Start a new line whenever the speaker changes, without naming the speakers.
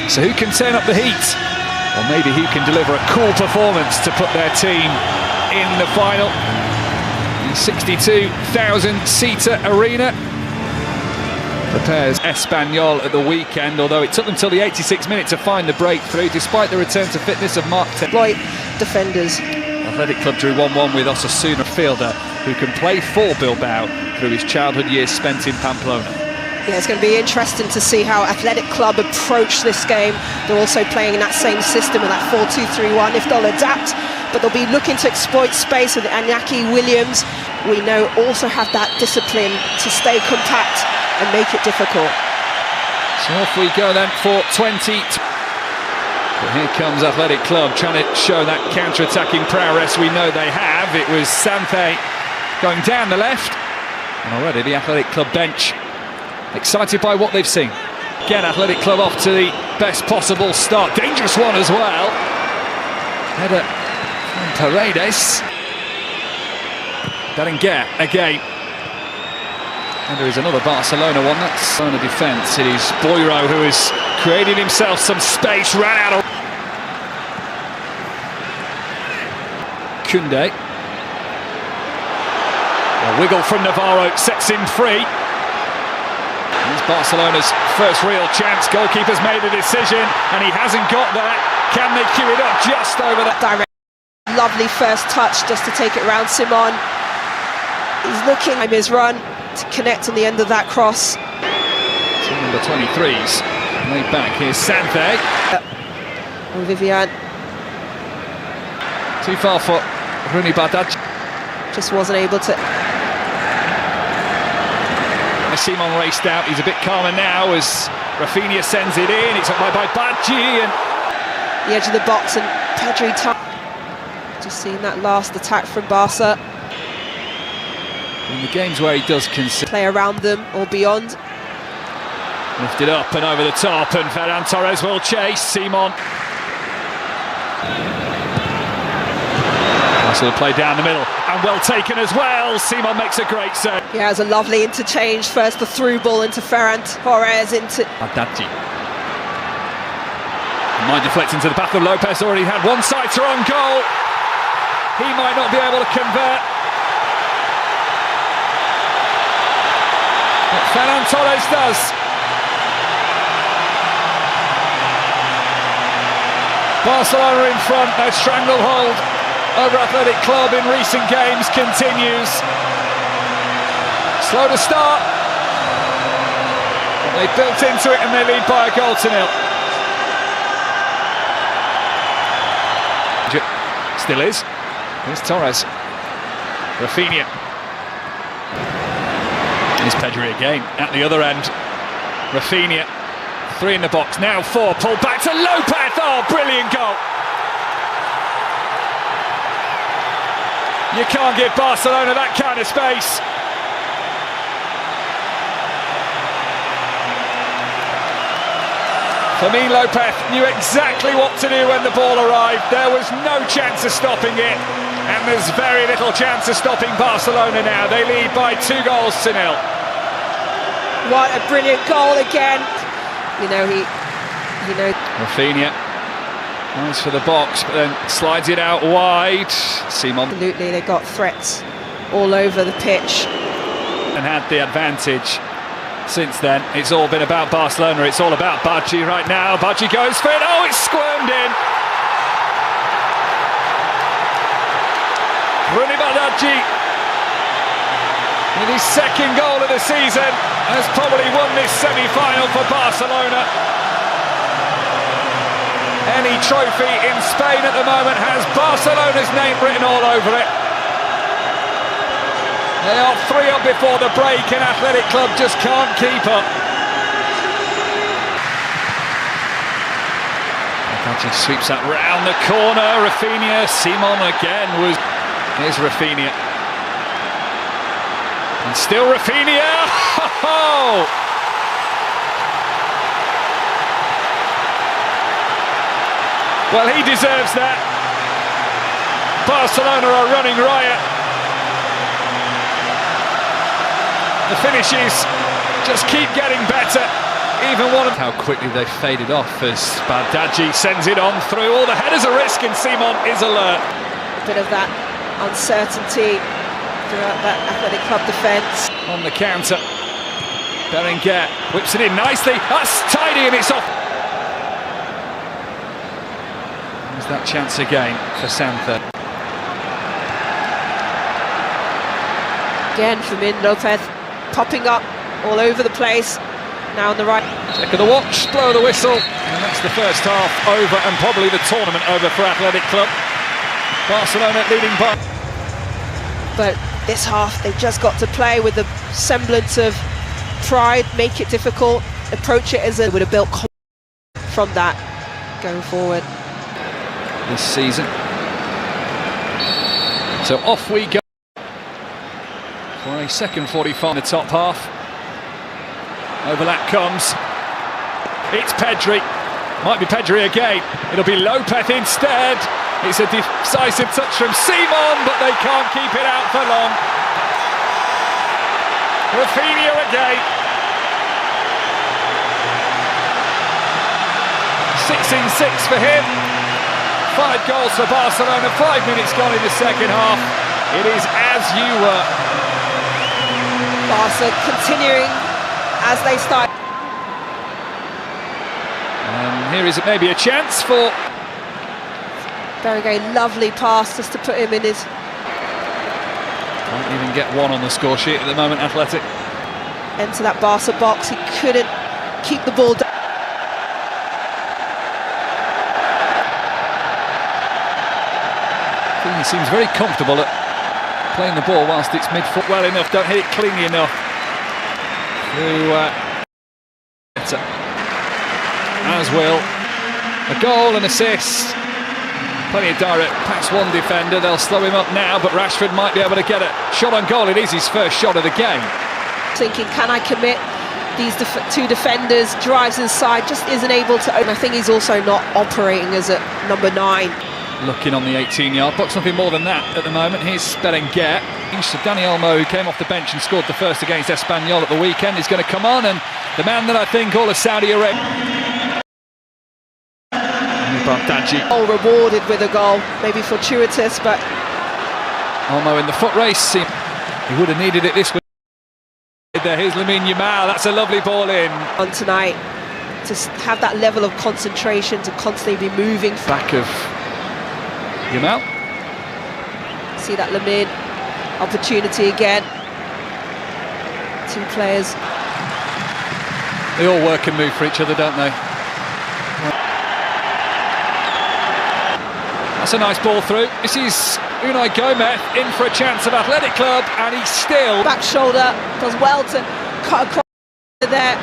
So who can turn up the heat? Or maybe who can deliver a cool performance to put their team in the final? The 62,000-seater arena prepares Espanyol at the weekend, although it took them till the 86th minute to find the breakthrough, despite the return to fitness of Mark
Exploit defenders.
Athletic Club drew 1-1 with Osasuna, fielder who can play for Bilbao through his childhood years spent in Pamplona.
Yeah, it's going to be interesting to see how Athletic Club approach this game. They're also playing in that same system with that 4-2-3-1, if they'll adapt, but they'll be looking to exploit space with Iñaki Williams. We know also have that discipline to stay compact and make it difficult.
So off we go then for 20. But here comes Athletic Club trying to show that counter-attacking prowess we know they have. It was Santhe going down the left, and already the Athletic Club bench excited by what they've seen. Again, Athletic Club off to the best possible start. Dangerous one as well. Header from Paredes. Berenguer again. And there is another Barcelona one. That's on the defence. It is Boiro who has created himself some space, ran out of Koundé. A wiggle from Navarro sets him free. It's Barcelona's first real chance. Goalkeeper's made a decision and he hasn't got that. Can they queue it up just over that?
Direct. Lovely first touch just to take it round Simon. He's looking at his run to connect on the end of that cross.
Team number 23's laid back. Here's Santhe.
And Vivian.
Too far for Rooney Bardghji.
Just wasn't able to.
Simon raced out. He's a bit calmer now as Rafinha sends it in. It's up by Bardghji and
the edge of the box, and Pedri just seeing that last attack from Barca.
In the games where he does consider
play around them or beyond.
Lifted up and over the top, and Ferran Torres will chase. Simon. Nice little play down the middle, and well taken as well. Simon makes a great save.
Yeah, it was a lovely interchange. First the through ball into Ferran Torres into
Bardghji. Might deflect into the path of Lopez. Already had one sighter on goal. He might not be able to convert. But Ferran Torres does. Barcelona in front. Their stranglehold over Athletic Club in recent games continues. Slow to start. They built into it and they lead by a goal to nil. Still is. Here's Torres. Rafinha. Here's Pedri again at the other end. Rafinha. 3 in the box. Now 4. Pulled back to Lopez. Oh, brilliant goal. You can't give Barcelona that kind of space. Fermin Lopez knew exactly what to do when the ball arrived. There was no chance of stopping it, and there's very little chance of stopping Barcelona now. They lead by 2 goals to nil.
What a brilliant goal again.
Rafinha goes for the box, but then slides it out wide. Simon.
Absolutely, they got threats all over the pitch.
And had the advantage. Since then, it's all been about Barcelona. It's all about Bardghji right now. Bardghji goes for it. Oh, it's squirmed in. Rooney Bardghji, with his second goal of the season, has probably won this semi-final for Barcelona. Any trophy in Spain at the moment has Barcelona's name written all over it. They are 3 up before the break, and Athletic Club just can't keep up. Bardghji sweeps that round the corner. Rafinha, Simon again was. Here's Rafinha. And still Rafinha. Oh! Well, he deserves that. Barcelona are running riot. The finishes just keep getting better. even one of how quickly they faded off as Bardghji sends it on through. All the headers are risk and Simon is alert.
A bit of that uncertainty throughout that Athletic Club defence.
On the counter, Berenguer whips it in nicely. That's tidy and it's off. There's that chance again for Santha.
Again, Fermin Lopez popping up all over the place. Now on the right.
Check of the watch, blow the whistle, and that's the first half over, and probably the tournament over for Athletic Club. Barcelona leading by.
But this half, they've just got to play with a semblance of pride, make it difficult, approach it as it would have built from that going forward.
This season. So off we go for a second 45 in the top half. Overlap comes. It's Pedri. Might be Pedri again. It'll be Lopez instead. It's a decisive touch from Simon, but they can't keep it out for long. Rafinha again. 6 in 6 for him. 5 goals for Barcelona. 5 minutes gone in the second half. It is as you were.
Barca continuing as they start.
And here is maybe a chance for
Berenguer, lovely pass just to put him in his.
Can't even get one on the score sheet at the moment, Athletic.
Into that Barca box, he couldn't keep the ball down.
He seems very comfortable at playing the ball whilst it's mid-foot well enough, don't hit it cleanly enough. As will a goal and assist. Plenty of direct past one defender. They'll slow him up now, but Rashford might be able to get a shot on goal. It is his first shot of the game.
Thinking, can I commit? These two defenders, drives inside, just isn't able to open. I think he's also not operating as a number 9.
Looking on the 18-yard box, nothing more than that at the moment. Here's Berenguer. Dani Olmo, who came off the bench and scored the first against Espanyol at the weekend, is going to come on, and the man that I think all of Saudi Arabia. Bardghji.
All rewarded with a goal, maybe fortuitous, but
Olmo in the foot race. He would have needed it this week. Here's Lamine Yamal. That's a lovely ball in.
On tonight, to have that level of concentration, to constantly be moving.
Back of Yamal.
See that Lamine opportunity again. 2 players.
They all work and move for each other, don't they? That's a nice ball through. This is Unai Gomez in for a chance of Athletic Club, and he's still.
Back shoulder, does well to cut across there.